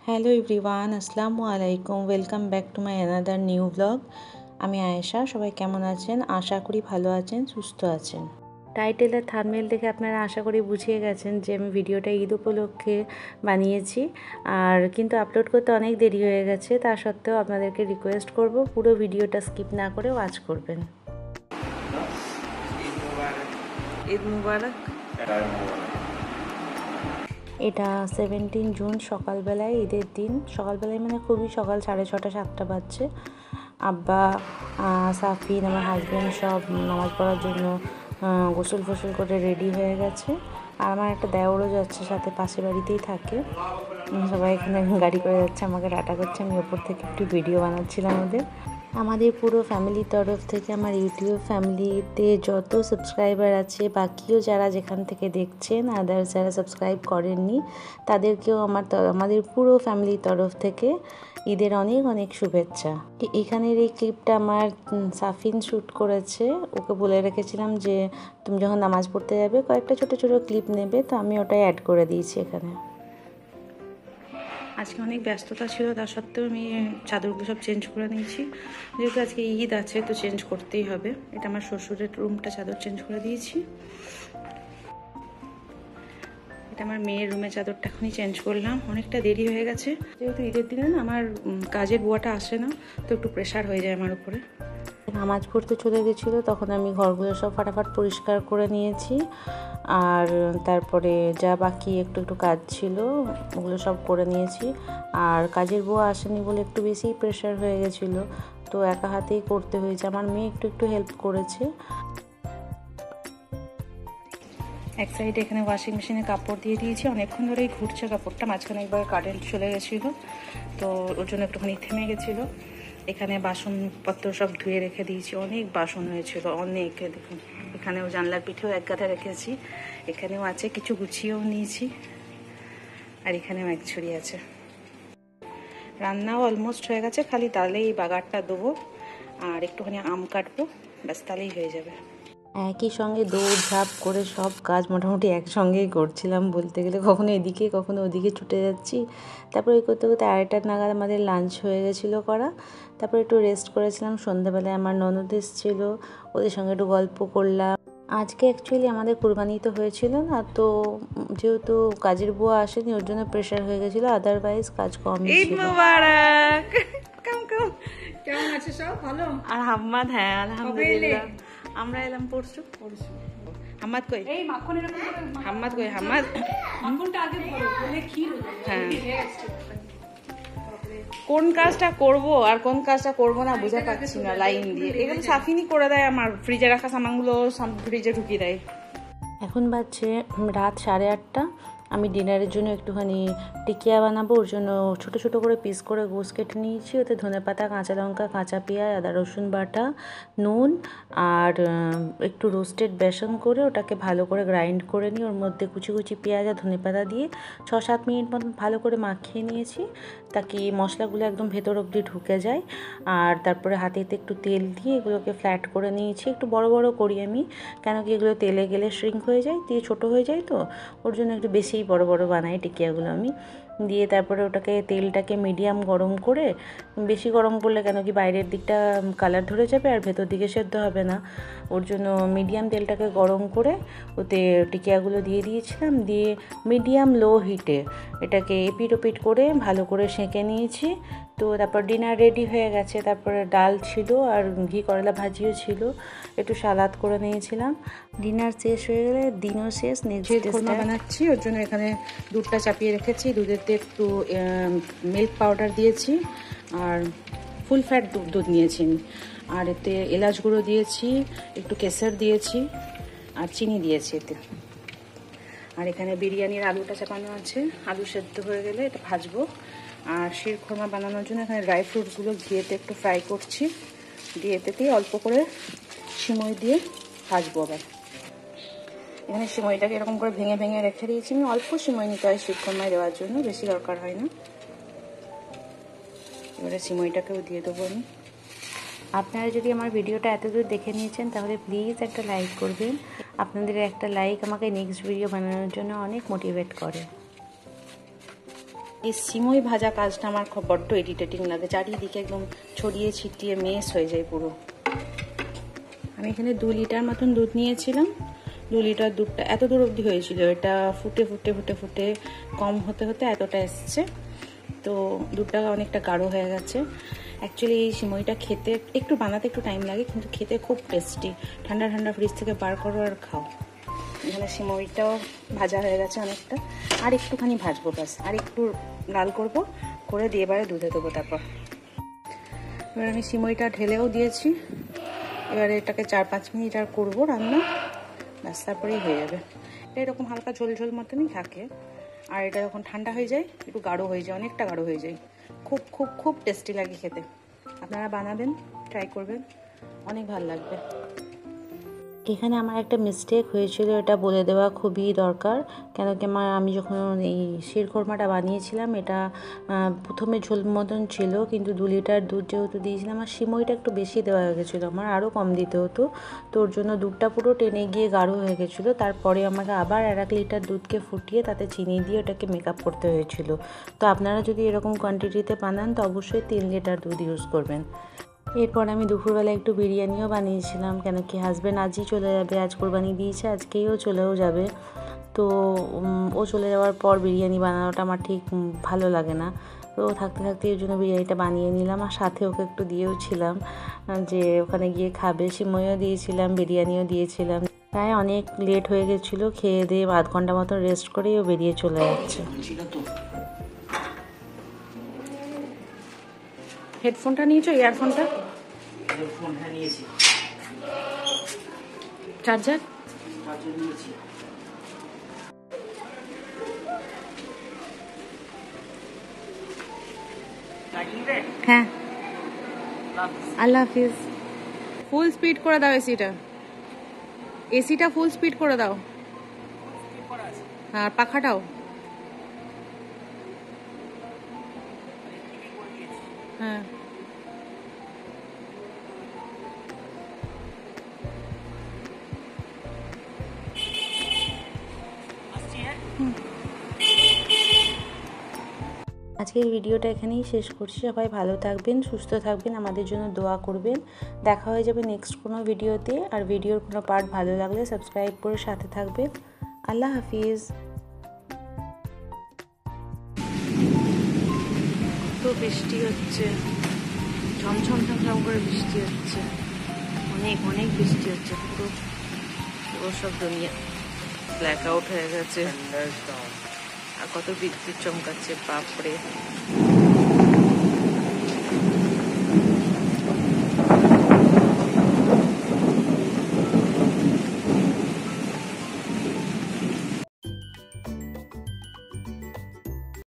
Hello everyone, আসসালামু আলাইকুম। Welcome back to my another new blog. আমি আয়েশা। সবাই কেমন আছেন? আশা করি ভালো আছেন, সুস্থ আছেন। টাইটেল আর থাম্বনেল দেখে আপনারা আশা করি বুঝিয়ে গেছেন যে আমি ভিডিওটা ঈদ উপলক্ষে বানিয়েছি, আর কিন্তু আপলোড করতে অনেক দেরি হয়ে গেছে। তা সত্ত্বেও আপনাদেরকে রিকোয়েস্ট করব পুরো ভিডিওটা স্কিপ না করে ওয়াচ করবেন। ঈদ মুবারক। এটা 17 জুন সকালবেলায়, ঈদের দিন সকালবেলায়, মানে খুবই সকাল, 6:30 7টা বাজছে। আব্বা, সাফিন, আমার হাজব্যান্ড সব নামাজ পড়ার জন্য গোসল ফোসল করে রেডি হয়ে গেছে। আর আমার একটা দেওরও যাচ্ছে সাথে, পাশে বাড়িতেই থাকে। সবাই এখানে গাড়ি করে যাচ্ছে, আমাকে টাটা করছে। আমি ওপর থেকে একটু ভিডিও বানাচ্ছিলাম ওদের। আমাদের পুরো ফ্যামিলির তরফ থেকে, আমার ইউটিউব ফ্যামিলিতে যত সাবস্ক্রাইবার আছে, বাকিও যারা যেখান থেকে দেখছেন, আদার্স যারা সাবস্ক্রাইব করেননি, তাদেরকেও আমাদের পুরো ফ্যামিলির তরফ থেকে ঈদের অনেক অনেক শুভেচ্ছা। এখানের এই ক্লিপটা আমার সাফিন শ্যুট করেছে। ওকে বলে রেখেছিলাম যে তুমি যখন নামাজ পড়তে যাবে কয়েকটা ছোটো ছোটো ক্লিপ নেবে, তো আমি ওটাই অ্যাড করে দিয়েছি এখানে। আজকে অনেক ব্যস্ততা ছিল, তা সত্ত্বেও আমি চাদরগুলো সব চেঞ্জ করে নিয়েছি। যেহেতু আজকে ঈদ আছে তো চেঞ্জ করতেই হবে। এটা আমার শ্বশুরের রুমটা চাদর চেঞ্জ করে দিয়েছি। এটা আমার মেয়ের রুমে চাদরটা এখনই চেঞ্জ করলাম। অনেকটা দেরি হয়ে গেছে, যেহেতু ঈদের দিনে না আমার কাজের বুয়াটা আসে না, তো একটু প্রেশার হয়ে যায় আমার উপরে। নামাজ পড়তে চলে গেছিলো, তখন আমি ঘরগুলো সব ফাটাফাট পরিষ্কার করে নিয়েছি। আর তারপরে যা বাকি একটু একটু কাজ ছিল ওগুলো সব করে নিয়েছি। আর কাজের বুয়া আসেনি বলে একটু বেশিই প্রেশার হয়ে গেছিলো, তো একা হাতেই করতে হয়েছে। আমার মেয়ে একটু একটু হেল্প করেছে। এক সাইডে এখানে ওয়াশিং মেশিনে কাপড় দিয়ে দিয়েছি, অনেকক্ষণ ধরেই ঘুরছে কাপড়টা। মাঝখানে একবার কারেন্ট চলে গেছিলো, তো ওর জন্য একটুখানি থেমে গেছিলো। এখানে বাসনপত্র সব ধুয়ে রেখে দিয়েছি, অনেক বাসন হয়েছিল, অনেক। দেখুন এখানেও জানলার পিঠেও এক গাদা রেখেছি, এখানেও আছে, কিছু গুছিয়েও নিয়েছি। আর এখানেও এক ছড়ি আছে। রান্নাও অলমোস্ট হয়ে গেছে, খালি তাহলেই বাগারটা দেবো আর একটুখানি আম কাটবো, ব্যাস তাহলেই হয়ে যাবে। একই সঙ্গে দৌড় ঝাঁপ করে সব কাজ মোটামুটি একসঙ্গেই করছিলাম বলতে গেলে, কখনো এদিকে কখনো ওদিকে ছুটে যাচ্ছি। তারপরে ওই করতে করতে 2:30 নাগাদ আমাদের লাঞ্চ হয়ে গেছিলো করা। তারপরে একটু রেস্ট করেছিলাম। সন্ধ্যাবেলায় আমার ননদ এসেছিল, ওদের সঙ্গে একটু গল্প করলাম। আজকে অ্যাকচুয়ালি আমাদের কুরবানি তো হয়েছিল না, তো যেহেতু কাজের বুয়া আসেনি ওর জন্য প্রেশার হয়ে গেছিলো, আদারওয়াইজ কাজ কমই ছিল। ঈদ মুবারক। কেমন আছে সব? ভালো। আর হাম্মাদ? হ্যাঁ আলহামদুলিল্লাহ। আমরা এলাম পরশু। হাম্মাদ কই? এই মাখন এরকম করে হাম্মাদ কই? হাম্মাদ মাখনটা আগে বলো, বলে ক্ষীর হ্যাঁ। কোন কাজটা করব আর কোন কাজটা করব না বুঝে পাচ্ছি না লাইন দিয়ে। এগুলো সাফিনই করে দেয়, আমার ফ্রিজে রাখা সামানগুলো ফ্রিজে ঢুকিয়ে দেয়। এখন বাজছে রাত 8:30। আমি ডিনারের জন্য একটুখানি টিকিয়া বানাবো। ওর জন্য ছোটো ছোটো করে পিস করে গোস কেটে নিয়েছি। ওতে ধনেপাতা, কাঁচা লঙ্কা, কাঁচা পেঁয়াজ, আদা রসুন বাটা, নুন আর একটু রোস্টেড বেসন করে ওটাকে ভালো করে গ্রাইন্ড করে নিয়ে ওর মধ্যে কুচি কুচি পেঁয়াজ আর ধনেপাতা দিয়ে 6-7 মিনিট মতন ভালো করে মাখিয়ে নিয়েছি, তাকে মশলাগুলো একদম ভেতর অবধি ঢুকে যায়। আর তারপরে হাতেতে একটু তেল দিয়ে এগুলোকে ফ্ল্যাট করে নিয়েছি। একটু বড় বড় করি আমি, কেন কি এগুলো তেলে গেলে শ্রিঙ্ক হয়ে যায়, দিয়ে ছোটো হয়ে যায়, তো ওর জন্য একটু বেশিই বড় বড় বানাই টিকিয়াগুলো আমি। দিয়ে তারপরে ওটাকে তেলটাকে মিডিয়াম গরম করে, বেশি গরম করলে কেন কি বাইরের দিকটা কালার ধরে যাবে আর ভেতর দিকে সেদ্ধ হবে না, ওর জন্য মিডিয়াম তেলটাকে গরম করে ওতে টিকিয়াগুলো দিয়ে দিয়েছিলাম। দিয়ে মিডিয়াম লো হিটে এটাকে এপিট ওপিট করে ভালো করে সেঁকে নিয়েছি। তো তারপর ডিনার রেডি হয়ে গেছে। তারপরে ডাল ছিল আর ঘি করলা ভাজিও ছিল, একটু সালাদ করে নিয়েছিলাম। ডিনার শেষ হয়ে গেলে দিনও শেষ। নেক্সট খোরমা বানাচ্ছি, ওর জন্য এখানে দুধটা চাপিয়ে রেখেছি। দুধেতে একটু মিল্ক পাউডার দিয়েছি আর ফুল ফ্যাট দুধ নিয়েছি আমি। আর এতে এলাচ গুঁড়ো দিয়েছি, একটু কেসর দিয়েছি আর চিনি দিয়েছি এতে। আর এখানে বিরিয়ানির আলুটা চাপানো আছে, আলু সেদ্ধ হয়ে গেলে এটা ভাজবো। আর শির খোরমা বানানোর জন্য এখানে ড্রাই ফ্রুটসগুলো ঘিয়েতে একটু ফ্রাই করছি, দিয়ে এতেতেই অল্প করে সিমই দিয়ে ভাজবো। আবার এখানে সিমইটাকে এরকম করে ভেঙে ভেঙে রেখে দিয়েছি আমি। অল্প সিমই নিতে হয় শির খোরমায় দেওয়ার জন্য, বেশি দরকার হয় না। এবারে সিমইটাকেও দিয়ে দেবো আমি। আপনারা যদি আমার ভিডিওটা এতদূর দেখে নিয়েছেন তাহলে প্লিজ একটা লাইক করবেন। আপনাদের একটা লাইক আমাকে নেক্সট ভিডিও বানানোর জন্য অনেক মোটিভেট করে। এই সিমই ভাজা কাজটা আমার খুব বড্ড ইরিটেটিং লাগে, চারিদিকে একদম ছড়িয়ে ছিটিয়ে মেস হয়ে যায় পুরো। আমি এখানে 2 লিটার মতন দুধ নিয়েছিলাম। 2 লিটার দুধটা এত দূর অবধি হয়েছিল, এটা ফুটে ফুটে ফুটে ফুটে কম হতে হতে এতটা এসছে। তো দুধটা অনেকটা গাঢ় হয়ে গেছে। অ্যাকচুয়ালি এই সিমইটা খেতে একটু বানাতে একটু টাইম লাগে, কিন্তু খেতে খুব টেস্টি। ঠান্ডা ঠান্ডা ফ্রিজ থেকে বার করো আর খাও। এখানে সিমইটাও ভাজা হয়ে গেছে অনেকটা, আর একটুখানি ভাজবো ব্যাস, আর একটু লাল করব করে দিয়ে এবারে দুধে দেবো। তারপর এবার আমি সিমইটা ঢেলেও দিয়েছি। এবারে এটাকে 4-5 মিনিট আর করবো রান্না, ব্যাস তারপরেই হয়ে যাবে। এটা এরকম হালকা ঝোল ঝোল মতনই থাকে, আর এটা যখন ঠান্ডা হয়ে যায় একটু গাঢ় হয়ে যায়, অনেকটা গাঢ় হয়ে যায়। খুব খুব খুব টেস্টি লাগে খেতে। আপনারা বানাবেন, ট্রাই করবেন, অনেক ভালো লাগবে। এখানে আমার একটা মিস্টেক হয়েছিল, এটা বলে দেওয়া খুবই দরকার। কেন কি আমি যখন এই শিরখোরমাটা বানিয়েছিলাম, এটা প্রথমে ঝোল মতন ছিল, কিন্তু 2 লিটার দুধ যেহেতু দিয়েছিলাম, আর সিমইটা একটু বেশি দেওয়া হয়ে গেছিলো, আমার আরও কম দিতে হতো। তোর জন্য দুধটা পুরো টেনে গিয়ে গাঢ় হয়ে গেছিলো। তারপরে আমাকে আবার 1 লিটার দুধকে ফুটিয়ে তাতে চিনি দিয়ে ওটাকে মেকআপ করতে হয়েছিল। তো আপনারা যদি এরকম কোয়ান্টিটিতে বানান তো অবশ্যই 3 লিটার দুধ ইউজ করবেন। এরপর আমি দুপুরবেলা একটু বিরিয়ানিও বানিয়েছিলাম, কেন কি হাজব্যান্ড আজই চলে যাবে, আজ কোরবানি দিয়েছে, আজকেই ও চলেও যাবে। তো ও চলে যাওয়ার পর বিরিয়ানি বানানোটা আমার ঠিক ভালো লাগে না। তো থাকতে থাকতে এর জন্য বিরিয়ানিটা বানিয়ে নিলাম, আর সাথে ওকে একটু দিয়েও ছিলাম যে ওখানে গিয়ে খাবে। সিমইও দিয়েছিলাম, বিরিয়ানিও দিয়েছিলাম। তাই অনেক লেট হয়ে গেছিলো, খেয়ে দিয়ে 1/2 ঘন্টা মতো রেস্ট করেই ও বেরিয়ে চলে যাচ্ছে। হেডফোনটা নিয়েছো? ইয়ারফোনটা? হেডফোনটা নিয়েছি। চার্জার? চার্জার নিয়েছি। হ্যাঁ, আল্লাহ হাফিজ। ফুল স্পিড করে দাও এসিটা, এসিটা ফুল স্পিড করে দাও, আর পাখাটাও। হ্যাঁ, আজকের ভিডিওটা এখানেই শেষ করছি। সবাই ভালো থাকবেন, সুস্থ থাকবেন, আমাদের জন্য দোয়া করবেন। দেখা হয়ে যাবে নেক্সট কোনো ভিডিওতে। আর ভিডিওর কোনো পার্ট ভালো লাগলে সাবস্ক্রাইব করে সাথে থাকবেন। আল্লাহ হাফিজ। তো বৃষ্টি হচ্ছে, ঝমঝম ঝমঝম করে বৃষ্টি হচ্ছে, অনেক অনেক বৃষ্টি হচ্ছে। পুরো সব দুনিয়া ব্ল্যাক আউট হয়ে গেছে, আর কত বিদ্যুৎ চমকাচ্ছে, বাপরে।